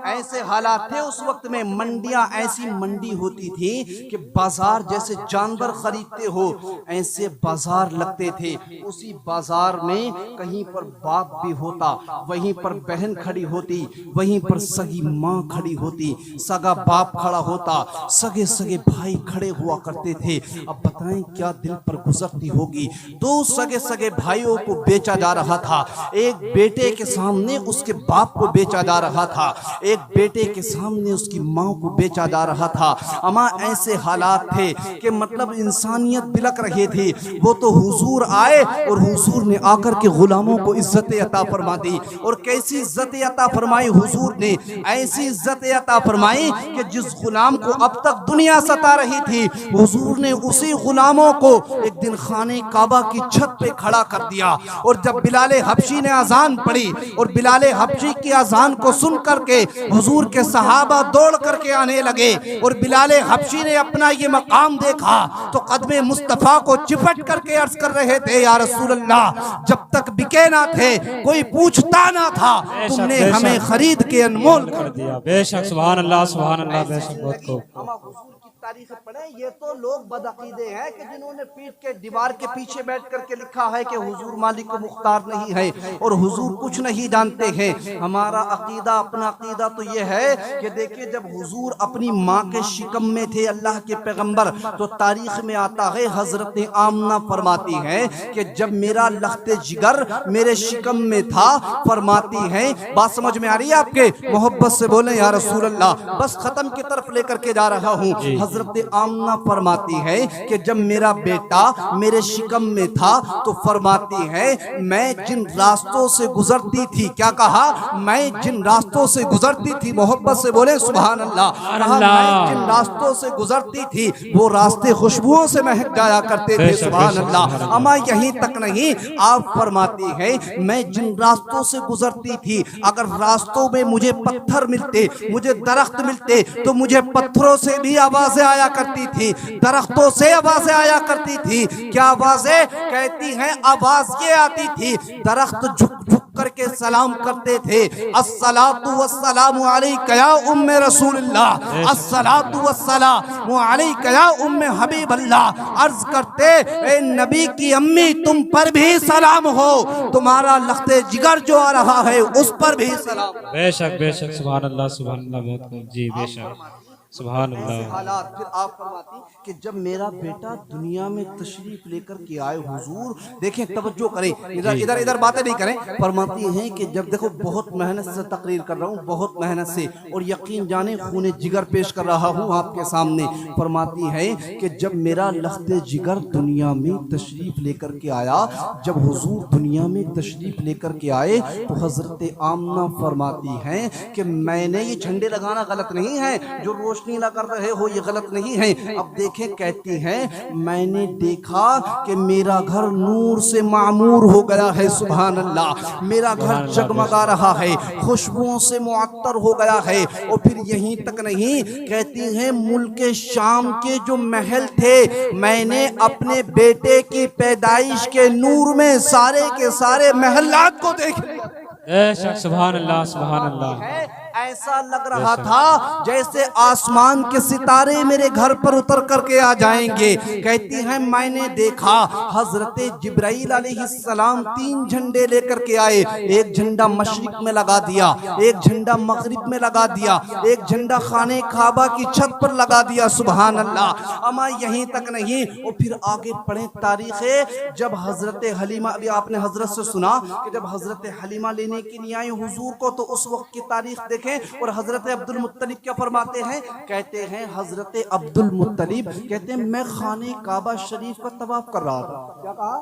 ऐसे हालात थे उस वक्त में, मंडियां ऐसी मंडी होती थी कि बाजार जैसे जानवर खरीदते हो ऐसे बाजार लगते थे। उसी बाजार में कहीं पर बाप भी होता, वहीं पर बहन खड़ी होती, वहीं पर सगी माँ खड़ी होती, सगा बाप खड़ा होता, सगे सगे भाई खड़े हुआ करते थे। अब बताएं क्या दिल पर गुजरती होगी। दो सगे सगे भाइयों को बेचा जा रहा था। एक बेटे के सामने उसके बाप को बेचा जा रहा था, एक बेटे के सामने उसकी माँ को बेचा जा रहा था। अमा ऐसे हालात थे कि मतलब इंसानियत बिलक रही थी। वो तो हुजूर आए और हुजूर ने आकर के गुलामों को इज्जत अता फरमा दी। और कैसी इज्जत अता फरमाई हुजूर ने, ऐसी इज्जत अता फरमाई कि जिस गुलाम को अब तक दुनिया सता रही थी, हुजूर ने उसी गुलामों को एक दिन खाने काबा की छत पे खड़ा कर दिया। और जब बिलाले हबशी ने अजान पढ़ी और बिलाले हबशी की अजान को सुन करके हुजूर के सहाबा दौड़ करके आने लगे और बिलाले हबशी ने अपना ये मकाम देखा तो कदमे मुस्तफा को चिपट करके अर्ज कर रहे थे, या रसूल अल्लाह, जब तक बिके ना थे कोई पूछता ना था, तुमने हमें खरीद के अनमोल कर दिया। बेशक सुभान अल्लाह सुभान अल्लाह, बेशक बहुत खूब। तारीख पढ़े, ये तो लोग बदअकीदे हैं कि जिन्होंने पीठ के दीवार के पीछे बैठ करके लिखा है कि हुजूर मालिक मुख्तार नहीं है और हुजूर कुछ नहीं जानते हैं। हमारा अकीदा, अपना अकीदा तो ये है कि देखिए, जब हुजूर अपनी माँ के शिकम में थे अल्लाह के पैगंबर, तो तारीख में आता है हजरत आमना फरमाती है कि जब मेरा लख्ते जिगर मेरे शिकम में था, फरमाती है, बात समझ में आ रही है आपके, मोहब्बत से बोले या रसूल अल्लाह, बस खत्म की तरफ लेकर के जा रहा हूँ। हजरत आमना फरमाती है कि जब मेरा बेटा मेरे शिकम में था तो फरमाती है, मैं जिन रास्तों से गुजरती थी, क्या कहा, मैं जिन रास्तों से गुजरती थी, मोहब्बत से बोले सुभान अल्लाह, कहा मैं जिन रास्तों से गुजरती थी वो रास्ते खुशबुओं से महक जाया करते थे, सुभान अल्लाह। अमा यहीं तक नहीं, आप फरमाती है, मैं जिन रास्तों से गुजरती थी, अगर रास्तों में मुझे पत्थर मिलते, मुझे दरख्त मिलते, तो मुझे पत्थरों से भी आवाजें आया करती थी, दरख्तों से आवाजें आया करती थी। क्या आवाजें? कहती हैं आवाज ये आती थी, दरख्त झुक झुक करके सलाम करते थे, अस्सलातु वस्सलामु अलैका या उम्मे रसूलल्लाह, अस्सलातु वस्सलामु अलैका या उम्मे हबीबल्लाह। अर्ज करते, ए नबी की अम्मी, तुम पर भी सलाम हो, तुम्हारा लख्ते जिगर जो आ रहा है उस पर भी सलाम। बेशक बेशक सुभान अल्लाह सुभान अल्लाह, बहुत खूब जी, बेशक सुभान अल्लाह। हालात फिर आप फरमाती कि जब मेरा बेटा दुनिया में तशरीफ लेकर के आए हुजूर, देखें तवज्जो करें, इधर इधर इधर बातें नहीं करें। फरमाती हैं कि जब देखो, बहुत मेहनत से तकरीर कर रहा हूँ, बहुत मेहनत से, और यकीन जाने खूने जिगर पेश कर रहा हूँ आपके सामने। फरमाती है कि जब मेरा लख्ते जिगर दुनिया में तशरीफ लेकर के आया, जब हुजूर दुनिया में तशरीफ लेकर के आए, तो हजरत आमना फरमाती हैं कि मैंने, ये झंडे लगाना गलत नहीं है, जो रोशनी लगा रहे हो ये गलत नहीं है। अब देखें, कहती हैं, मैंने देखा कि मेरा घर नूर से मामूर हो गया है, सुभान अल्लाह, मेरा घर जगमगा रहा है, खुशबुओं से मुअत्तर हो गया है। और फिर यहीं तक नहीं, कहती हैं, मुल्क शाम के जो महल थे, मैंने अपने बेटे की पैदाइश के नूर में सारे के सारे महलात को देख लिया। सुभान अल्लाह सुभान अल्लाह। ऐसा लग रहा था जैसे आसमान के सितारे मेरे घर पर उतर करके आ जाएंगे। कहती हैं, मैंने देखा हजरत जिब्राइल अलैहिस्सलाम 3 झंडे लेकर के आए, एक झंडा मशरिक में लगा दिया, एक झंडा मगरिब में लगा दिया, एक झंडा खाने काबा की छत पर लगा दिया, सुभान अल्लाह। अमा यहीं तक नहीं, और फिर आगे पढ़े तारीखें, जब हजरत हलीमा, अभी आपने हजरत से सुना कि जब हजरत हलीमा लेने के लिए आई हुजूर को, तो उस वक्त की तारीख देखें। और हजरत अब्दुल मुत्तलिब क्या फरमाते हैं? कहते हैं, हजरत अब्दुल मुत्तलिब कहते हैं, मैं खाने काबा शरीफ का तवाफ कर रहा था। क्या कहा?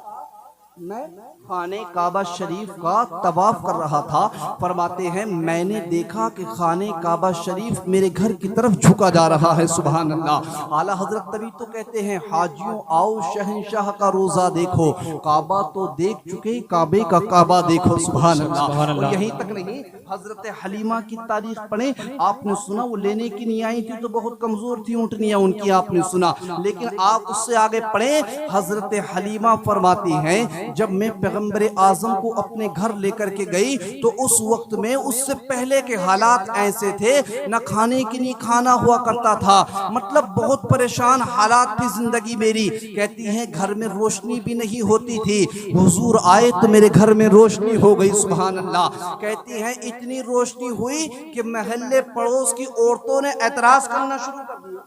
मैं खाने काबा शरीफ का तवाफ कर रहा था। फरमाते हैं मैंने देखा कि खाने काबा शरीफ मेरे घर की तरफ झुका जा रहा है। सुभान अल्लाह। आला हजरत तभी तो कहते हैं हाजियों आओ शहंशाह का रोजा देखो, काबा तो देख चुके काबे का काबा देखो। सुभान अल्लाह। और यहीं तक नहीं, हजरत हलीमा की तारीख पढ़े, आपने सुना वो लेने की नहीं आई थी तो बहुत कमजोर थी ऊँटनियां उनकी, आपने सुना। लेकिन आप उससे आगे पढ़े, हजरत हलीमा फरमाती हैं जब मैं पैगंबर आजम को अपने घर लेकर के गई तो उस वक्त में उससे पहले के हालात ऐसे थे, न खाने की नहीं खाना हुआ करता था, मतलब बहुत परेशान हालात थी जिंदगी मेरी। कहती हैं घर में रोशनी भी नहीं होती थी, हुजूर आए तो मेरे घर में रोशनी हो गई। सुभान अल्लाह। कहती हैं इतनी रोशनी हुई कि महल्ले पड़ोस की औरतों ने एतराज करना शुरू कर दिया,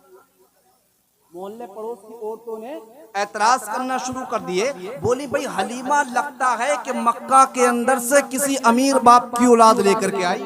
मोहल्ले पड़ोस की औरतों ने एतराज करना शुरू कर दिए। बोली भाई हलीमा लगता है कि मक्का के अंदर से किसी अमीर बाप की औलाद लेकर के आई,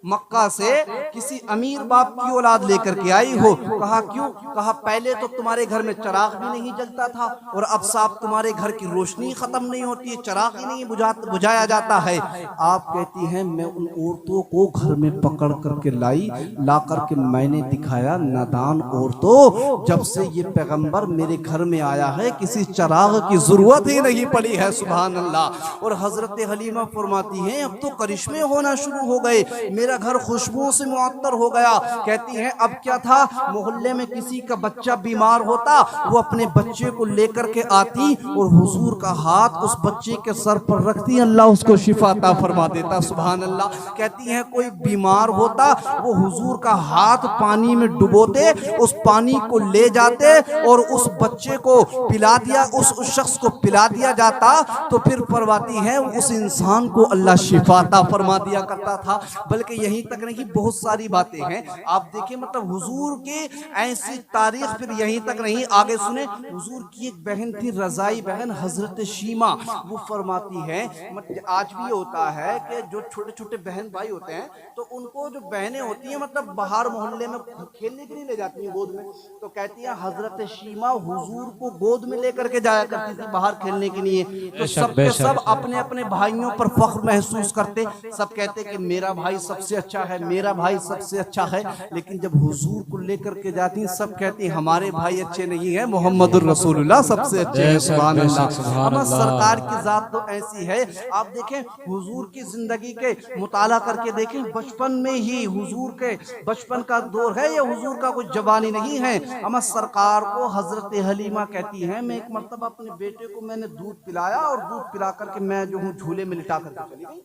मक्का से किसी अमीर बाप की औलाद लेकर के आई हो। कहा क्यों? कहा पहले तो तुम्हारे घर में चिराग भी नहीं जलता था और अब साफ तुम्हारे घर की रोशनी खत्म नहीं होती है, चिराग ही नहीं बुझाया जाता है। आप कहती हैं मैं उन औरतों को घर में पकड़ करके लाई, ला करके मैंने दिखाया नादान औरतों, जब से ये पैगंबर मेरे घर में आया है किसी चिराग की जरूरत ही नहीं पड़ी है। सुभान अल्लाह। और हजरत हलीमा फरमाती हैं अब तो करिश्मे होना शुरू हो गए, मेरा घर खुशबुओं से मुअत्तर हो गया। कहती हैं अब क्या था, मोहल्ले में किसी का बच्चा बीमार होता, वो अपने बच्चे को लेकर के आती और हुजूर का हाथ उस बच्चे के सर पर रखती, अल्लाह उसको शिफा अता फरमा देता। सुभान अल्लाह। कहती हैं कोई बीमार होता, वो हुजूर का हाथ पानी में डुबोते, उस पानी को ले जाते और उस बच्चे को पिला दिया, उस शख्स को पिला दिया जाता तो फिर फरमाती है उस इंसान को अल्लाह शिफा अता फरमा दिया करता था। बल्कि यहीं तक नहीं, बहुत सारी बातें हैं आप देखिए, मतलब हुजूर की ऐसी तारीख। फिर यहीं तक नहीं, आगे सुने। हुजूर की एक बहन थी रजाई बहन, हजरत शीमा, वो फरमाती है मतलब आज भी होता है कि जो छोटे छोटे बहन भाई होते हैं तो उनको जो बहनें होती हैं मतलब बाहर मोहल्ले में खेलने के लिए ले जाती हैं गोद में, तो कहती है हजरत शीमा हुजूर को गोद में लेकर के जाया करती थी बाहर खेलने के लिए। तो सब के सब अपने अपने भाइयों पर फख्र महसूस करते, सब कहते कि मेरा भाई सबसे अच्छा है, मेरा भाई सबसे अच्छा है। लेकिन जब हुजूर को लेकर के जाती सब कहती हमारे भाई अच्छे नहीं है, मोहम्मदुर रसूलुल्लाह सबसे अच्छे हैं। सुभान अल्लाह। अमा सरकार की जात तो ऐसी है। आप देखें हुजूर की जिंदगी के मुताला करके देखें, बचपन में ही हुजूर के बचपन का दौर है, या हुजूर का कोई जवानी नहीं है। अमा सरकार को हजरत हलीमा कहती है मैं एक मरतबा अपने बेटे को मैंने दूध पिलाया और दूध पिला करके मैं जो हूँ झूले में लिटा करके चली गई,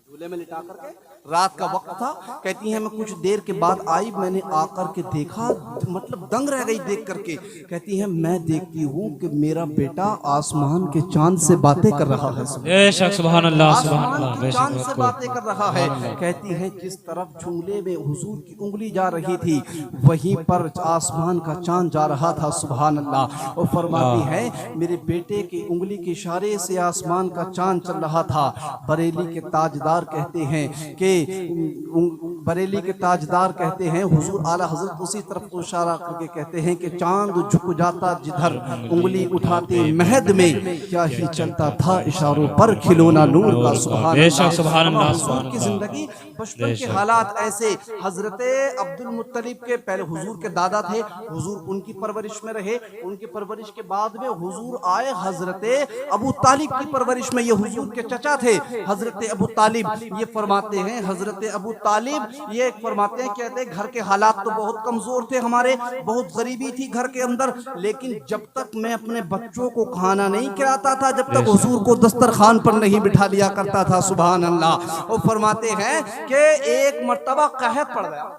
झूले में लिटा करके, रात का वक्त था। कहती है मैं कुछ देर के बाद आई, मैंने आकर के देखा, मतलब दंग रह गई देख करके। कहती है मैं देखती हूँ कि मेरा बेटा आसमान के चांद से बातें कर रहा है, सुभान अल्लाह, सुभान आसमान अल्लाह, के चांद से बातें कर रहा है। कहती है जिस तरफ झूले में हुजूर की उंगली जा रही थी वहीं पर आसमान का चांद जा रहा था। सुभान अल्लाह। और फरमाती है मेरे बेटे की उंगली के इशारे से आसमान का चांद चल रहा था। बरेली के ताजदार कहते हैं कि बरेली के ताजदार कहते हैं हुजूर आला हजरत उसी तरफ को इशारा करके कहते हैं कि चांद झुक जाता जिधर उंगली उठाते महद में, क्या ही चलता था इशारों पर खिलौना नूर का। सुभान अल्लाह। हुजूर की जिंदगी बचपन के हालात ऐसे। हजरत अब्दुल मुत्तलिब के पहले हुजूर के दादा थे, हुजूर उनकी परवरिश में रहे, उनकी परवरिश के बाद में हुजूर आए हजरत अबू तालिब की परवरिश में, ये हुजूर के चचा थे हजरत अबू तालिब। ये फरमाते हैं हजरत अबू तालिब, ये फरमाते हैं कहते हैं घर के हालात तो बहुत कमजोर थे हमारे, बहुत गरीबी थी घर के अंदर, लेकिन जब तक मैं अपने बच्चों को खाना नहीं खिलाता था, जब तक हुजूर को दस्तरखान पर नहीं बिठा लिया करता था। सुभान अल्लाह। और फरमाते हैं कि एक मर्तबा कहत पड़ गया,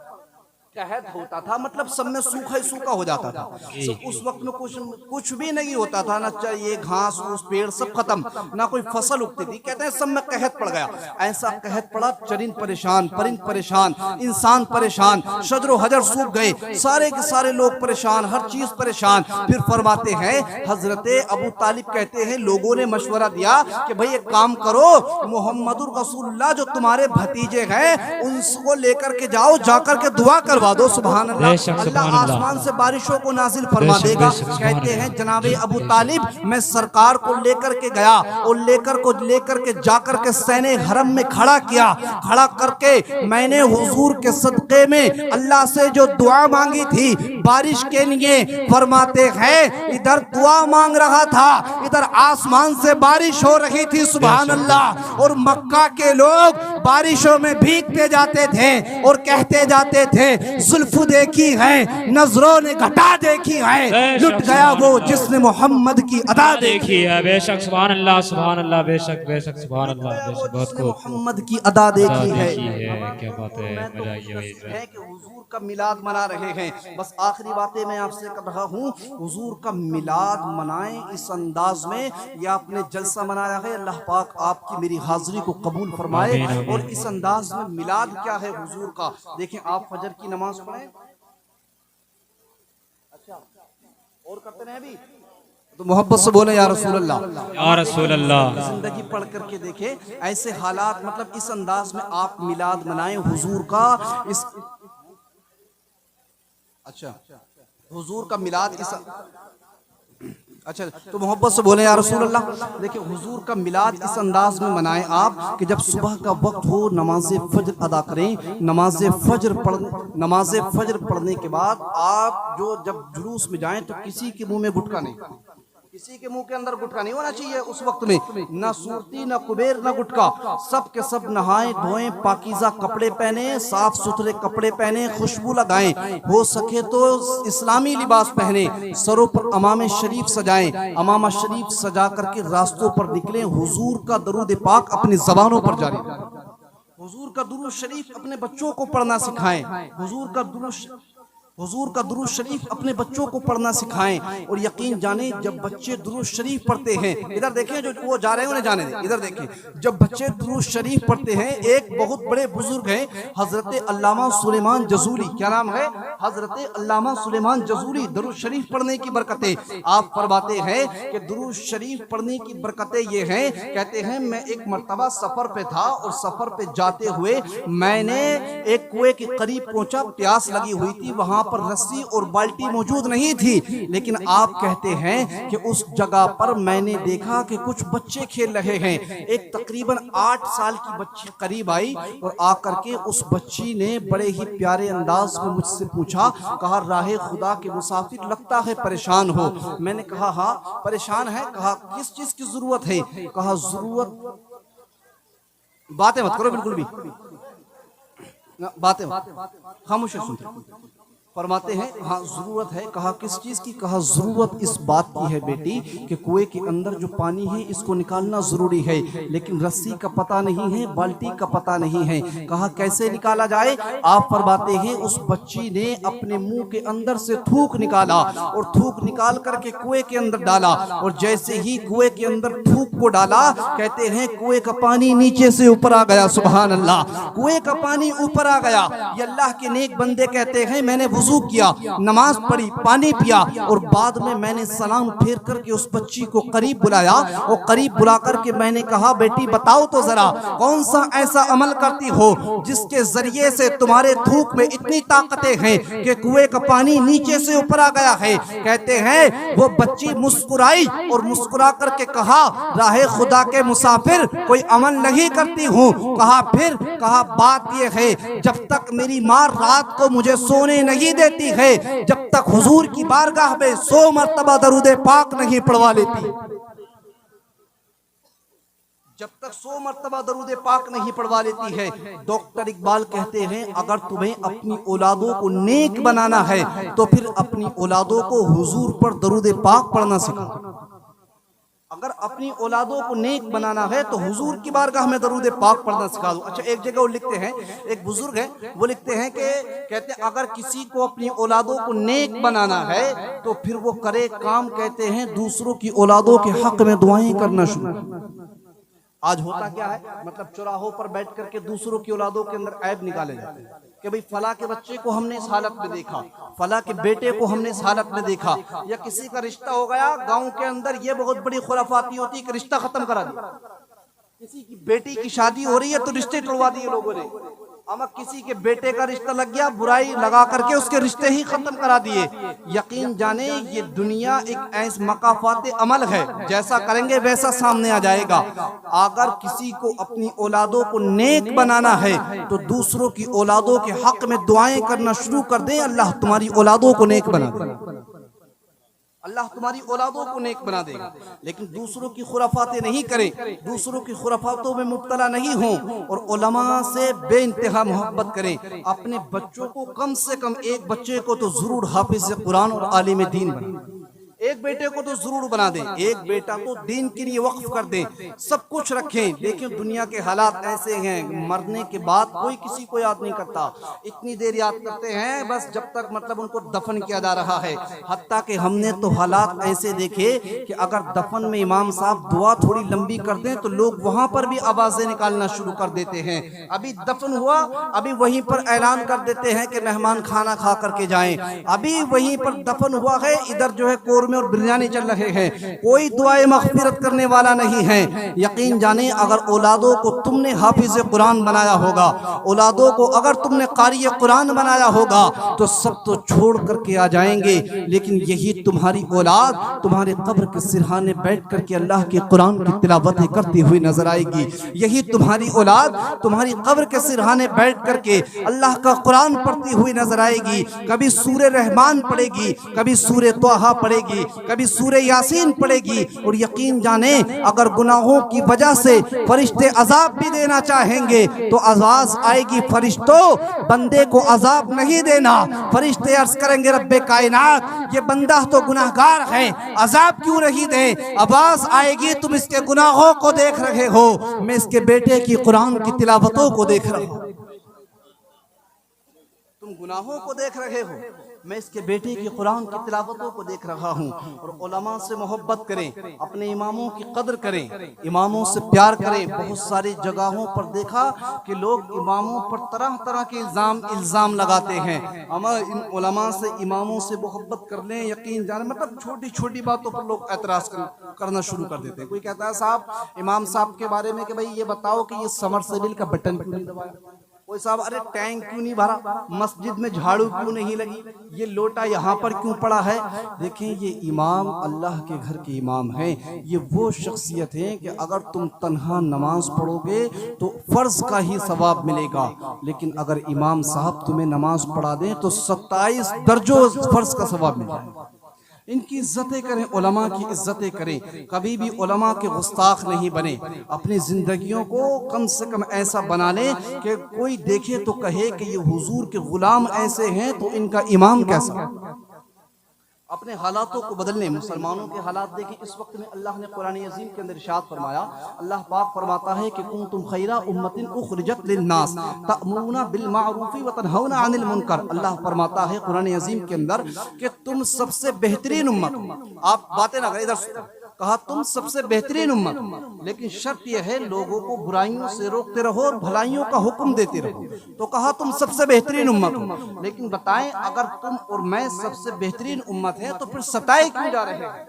कहत होता था मतलब सब में सूखा ही सूखा हो जाता था। उस वक्त में कुछ भी नहीं होता था, ना चाहिए घास उस पेड़ सब खत्म, ना कोई फसल उगती थी। कहते हैं सब में कहत पड़ गया। ऐसा कहत पड़ा चरिंद परेशान, परिंद परेशान, इंसान परेशान, शजरो हजर सूख गए, सारे के सारे लोग परेशान, हर चीज परेशान। फिर फरमाते हैं हजरत अबू तालिब कहते हैं लोगों ने मशवरा दिया कि भाई एक काम करो, मोहम्मदुर रसूलुल्लाह जो तुम्हारे भतीजे हैं उनको लेकर के जाओ, जाकर के दुआ करो। करवा दो। सुभान अल्लाह। बेशक, अल्लाह सुभान अल्लाह। आसमान से बारिशों को नाजिल फरमा बेशक, देगा। बेशक, सुभान कहते अल्लाह। हैं जनाबे अबू तालिब, मैं सरकार को लेकर के गया और लेकर के जाकर के सैने हरम में खड़ा किया। खड़ा करके मैंने हुजूर के सदक़े में अल्लाह से जो दुआ मांगी थी बारिश के लिए, फरमाते हैं इधर दुआ मांग रहा था, इधर आसमान से बारिश हो रही थी। सुभान अल्लाह। और मक्का के लोग बारिशों में भीगते जाते थे और कहते जाते थे जुल्फ देखी है, नजरों ने घटा देखी है, लुट गया वो जिसने मोहम्मद की अदा देखी है। बेशक सुभान अल्लाह, सुभान अल्लाह, बेशक बेशक सुभान अल्लाह, बेशक बहुत जिसने खूब मोहम्मद की अदा देखी है। क्या बात है, मैं तो मजा आई है। है कि हुजूर का मिलाद मना रहे हैं। बस आखिरी बातें मैं आपसे कर रहा हूँ, हुजूर का मिलाद मनाएं इस अंदाज में। ये आपने जलसा मनाया है, अल्लाह पाक आपकी मेरी हाजिरी को कबूल फरमाए। आमीन, आमीन। और इस अंदाज में मिलाद क्या है हुजूर का, देखें आप फजर की नमाज पढ़ें, अच्छा और करते रहे अभी तो मोहब्बत से बोले या रसूल अल्लाह, या रसूल अल्लाह। जिंदगी पढ़ करके देखें ऐसे हालात, मतलब इस अंदाज में आप मिलाद मनाएं हुजूर का। इस अच्छा हुजूर का मिलाद इस अच्छा तो मोहब्बत से बोले या रसूल अल्लाह। देखिए हुजूर का मिलाद इस अंदाज में मनाएं आप कि जब सुबह का वक्त हो नमाज फजर अदा करें। नमाज फजर पढ़ने के बाद आप जो जब जुलूस में जाएं तो किसी के मुंह में गुटखा नहीं, किसी के मुंह के अंदर गुटखा नहीं होना चाहिए उस वक्त में। ना सूरती, ना कुबेर, ना गुटखा। सब के सब नहाएं धोएं, पाकीज़ा कपड़े पहने, साफ सुथरे कपड़े पहने, खुशबू लगाएं, हो सके तो इस्लामी लिबास पहने, सरों पर अमामे शरीफ सजाएं, अमामा शरीफ सजा करके रास्तों पर निकलें। हुजूर का दरूद पाक अपनी जबानों पर जारी रखें। हुजूर का दुरूद शरीफ अपने बच्चों को पढ़ना सिखाएं। हुजूर का दुरूद शरीफ अपने बच्चों को पढ़ना सिखाएं। और यकीन जाने जब बच्चे दुरूद शरीफ पढ़ते हैं, इधर देखें जो वो जा रहे हैं उन्हें जाने दें, इधर देखें, जब बच्चे दुरूद शरीफ पढ़ते हैं, एक बहुत बड़े बुजुर्ग हैं हजरत अल्लामा सुलेमान जजूली, क्या नाम है, हजरत अल्लामा सुलेमान जजूली, दुरूद शरीफ पढ़ने की बरकतें आप फरमाते हैं कि दुरूद शरीफ पढ़ने की बरकतें ये हैं। कहते हैं मैं एक मर्तबा सफर पे था और सफर पे जाते हुए मैंने एक कुएं के करीब पहुंचा, प्यास लगी हुई थी, वहां पर रस्सी और बाल्टी मौजूद नहीं थी, लेकिन आप कहते हैं कि उस जगह पर मैंने देखा कि कुछ बच्चे खेल रहे हैं। एक तकरीबन 8 साल की बच्ची करीब आई और आकर के उस बच्ची ने बड़े ही प्यारे अंदाज में मुझसे पूछा, कहा राहे खुदा के मुसाफिर लगता है परेशान हो। मैंने कहा हाँ परेशान है। कहा किस चीज की जरूरत है। कहा जरूरत, बातें मत करो बिल्कुल भी, बातें खामोश सुनते। फरमाते हैं हाँ जरूरत है। कहा किस चीज की। कहा जरूरत इस बात की है बेटी कि कुएं के अंदर जो पानी है इसको निकालना जरूरी है, लेकिन रस्सी का पता नहीं है, बाल्टी का पता नहीं है। कहा कैसे निकाला जाए। आप फरमाते हैं उस बच्ची ने अपने मुंह के अंदर से थूक निकाला और थूक निकाल करके कुएं के अंदर डाला, और जैसे ही कुएं के अंदर थूक को डाला, कहते हैं कुएं का पानी नीचे से ऊपर आ गया। सुभान अल्लाह, कुएं का पानी ऊपर आ गया। ये अल्लाह के नेक बंदे कहते हैं मैंने वुजू किया, नमाज पढ़ी, पानी पिया और बाद में मैंने सलाम फेर करके उस बच्ची को करीब बुलाया और करीब बुला करके मैंने कहा बेटी बताओ तो जरा कौन सा ऐसा अमल करती हो जिसके जरिए से तुम्हारे थूक में इतनी ताकतें हैं कि कुएं का पानी नीचे से ऊपर आ गया है। कहते हैं वो बच्ची मुस्कुराई और मुस्कुरा करके कहा राहे खुदा के मुसाफिर कोई अमल नहीं करती हूँ। कहा फिर। कहा बात यह है जब तक मेरी माँ रात को मुझे सोने नहीं देती है, जब तक हुजूर की बारगाह में 100 मर्तबा दरूद पाक नहीं पढ़वा लेती, जब तक 100 मर्तबा दरूद पाक नहीं पढ़वा लेती है। डॉक्टर इकबाल कहते हैं अगर तुम्हें अपनी औलादों को नेक बनाना है तो फिर अपनी औलादों को हुजूर पर दरूद पाक पढ़ना सिखाओ। अगर अपनी औलादों को नेक बनाना है तो हुजूर की बारगाह में दरूद पाक पढ़ना सिखा दो। अच्छा एक जगह वो लिखते हैं, एक बुजुर्ग है वो लिखते हैं कि कहते हैं अगर किसी को अपनी औलादों को नेक बनाना है तो फिर वो करे काम, कहते हैं दूसरों की औलादों के हक में दुआएं करना शुरू। आज होता क्या है, मतलब चौराहों पर बैठ करके दूसरों की औलादों के अंदर ऐब निकाले जाते हैं कि भाई फला के बच्चे को हमने इस हालत में देखा, फला के बेटे को हमने इस हालत में देखा, या किसी का रिश्ता हो गया गांव के अंदर, ये बहुत बड़ी खुराफाती होती है कि रिश्ता खत्म करा दिया। किसी की बेटी की शादी हो रही है तो रिश्ते तोड़वा दिए लोगों ने। अमा किसी के बेटे का रिश्ता लग गया, बुराई लगा करके उसके रिश्ते ही खत्म करा दिए। यकीन जाने ये दुनिया एक ऐसा मकाफात अमल है, जैसा करेंगे वैसा सामने आ जाएगा। अगर किसी को अपनी औलादों को नेक बनाना है तो दूसरों की औलादों के हक में दुआएं करना शुरू कर दें, अल्लाह तुम्हारी औलादों को नेक बना दे, अल्लाह तुम्हारी औलादों को नेक बना देगा। लेकिन दूसरों की खुराफातें नहीं करें, दूसरों की खुराफातों में मुब्तला नहीं हों और उलमा से बेइंतहा मोहब्बत करें। अपने बच्चों को कम से कम एक बच्चे को तो जरूर हाफिज कुरान और आलिम दीन बनाएं, एक बेटे को तो जरूर बना दें, एक बेटा तो दीन के लिए वक्फ कर दें, सब कुछ रखें। देखिए दुनिया के हालात ऐसे हैं, मरने के बाद कोई किसी को याद नहीं करता, इतनी देर याद करते हैं बस जब तक मतलब उनको दफन किया जा रहा है। हत्ता कि हमने तो हालात ऐसे देखे कि अगर दफन में इमाम साहब दुआ थोड़ी लंबी कर दें तो लोग वहां पर भी आवाजें निकालना शुरू कर देते हैं। अभी दफन हुआ, अभी वहीं पर ऐलान कर देते हैं कि मेहमान खाना खा करके जाएं, अभी वहीं पर दफन हुआ है, इधर जो है कोर और बिरयानी चल रहे हैं, कोई दुआए मग़फ़िरत करने वाला नहीं है। यकीन जाने अगर औलादों को तुमने हाफिज कुरान बनाया होगा, औलादों को अगर तुमने कारी कुरान बनाया होगा तो सब तो छोड़ करके आ जाएंगे, लेकिन यही तुम्हारी औलाद तुम्हारे कब्र के सिरहाने बैठ करके अल्लाह के कुरान की तिलावतें करती हुई नजर आएगी। यही तुम्हारी औलाद तुम्हारी कब्र के सिरहाने बैठ करके अल्लाह का कुरान पढ़ती हुई नजर आएगी। कभी सूरे रहमान पढ़ेगी, कभी सूरे तोहा पढ़ेगी, कभी सूरे यासीन पढ़ेगी। और यकीन जाने अगर गुनाहों की वजह से फरिश्ते अजाब भी देना चाहेंगे तो आवाज आएगी, फरिश्तों बंदे को अजाब नहीं देना। फरिश्ते अर्ज करेंगे, रब्बे कायनात ये बंदा तो गुनाहगार है, अजाब क्यों नहीं दे। आवाज आएगी, तुम इसके गुनाहों को देख रहे हो, मैं इसके बेटे की कुरान की तिलावतों को देख रहा हूं। तुम गुनाहों को देख रहे हो, मैं इसके बेटे की कुरान की तिलावतों को देख रहा हूँ। और उलमा से मोहब्बत करें, अपने इमामों की कदर करें, इमामों से प्यार करें। बहुत सारी जगहों पर देखा कि लोग इमामों पर तरह तरह के इल्ज़ाम लगाते हैं। अमर इन उलमा से इमामों से मोहब्बत कर लें, यकीन जाने मतलब छोटी छोटी बातों पर लोग एतराज़ करना शुरू कर देते हैं। कोई कहता है साहब इमाम साहब के बारे में कि भाई ये बताओ कि ये समरसेबिल का बटन क्यों नहीं दबाया, कोई साहब अरे टैंक क्यों नहीं भरा, मस्जिद में झाड़ू क्यों नहीं लगी, ये लोटा यहाँ पर क्यों पड़ा है। देखें ये इमाम अल्लाह के घर के इमाम हैं, ये वो शख्सियत है कि अगर तुम तन्हा नमाज पढ़ोगे तो फर्ज का ही सवाब मिलेगा, लेकिन अगर इमाम साहब तुम्हें नमाज पढ़ा दें तो 27 दर्जों फर्ज का सवाब मिलेगा। इनकी इज्जतें करें, उलमा की इज्जतें करें, कभी भी उलमा के गुस्ताख नहीं बने। अपनी जिंदगियों को कम से कम ऐसा बना लें कि कोई देखे तो कहे कि ये हुजूर के गुलाम ऐसे हैं तो इनका इमाम कैसा। अपने हालातों को बदलने, मुसलमानों के हालात देखें इस वक्त में। अल्लाह ने कुरान अज़ीम के अंदर इरशाद फरमाया, अल्लाह पाक फरमाता है कि कुंतुम खैरा उम्मतिन उखरिजत लिन्नास तअमुरुना बिल मारूफी व तनहौना अनिल मुनकर। अल्लाह फरमाता है कुरान अज़ीम के अंदर कि तुम सबसे बेहतरीन उम्मत, आप बातें ना करें, इधर कहा तुम सबसे बेहतरीन उम्मत, लेकिन शर्त यह है लोगों को बुराइयों से रोकते रहो और भलाइयों का हुक्म देते रहो। तो कहा तुम सबसे बेहतरीन उम्मत हो, लेकिन बताएं अगर तुम और मैं सबसे बेहतरीन उम्मत है तो फिर सताए क्यों जा रहे हैं,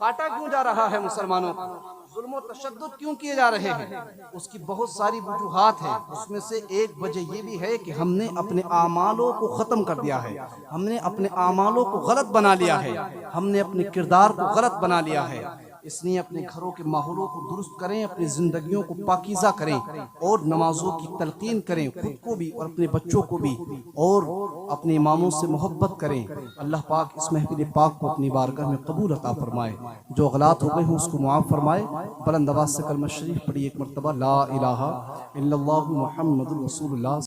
काटा क्यों जा रहा है मुसलमानों को, जुल्म और तशद्दुद क्यों किए जा रहे हैं। उसकी बहुत सारी वजूहात हैं, उसमें से एक वजह ये भी है कि हमने अपने आमालों को ख़त्म कर दिया है, हमने अपने आमालों को गलत बना लिया है, हमने अपने किरदार को गलत बना लिया है। इसलिए अपने घरों के माहौलों को दुरुस्त करें, अपनी ज़िंदगियों को पाकीज़ा करें और नमाजों की तलकीन करें, खुद को भी और अपने बच्चों को भी, और अपने इमामों से मोहब्बत करें। अल्लाह पाक इस महफिल पाक को अपनी बारगाह में कबूल अता फरमाए, जो गलत हो गए हैं उसको मुआफ़ फरमाए। बुलंद आवाज़ से कलमा शरीफ पढ़ी एक मरतबा, ला इलाहा इल्लल्लाहु मुहम्मदुर रसूलुल्लाह।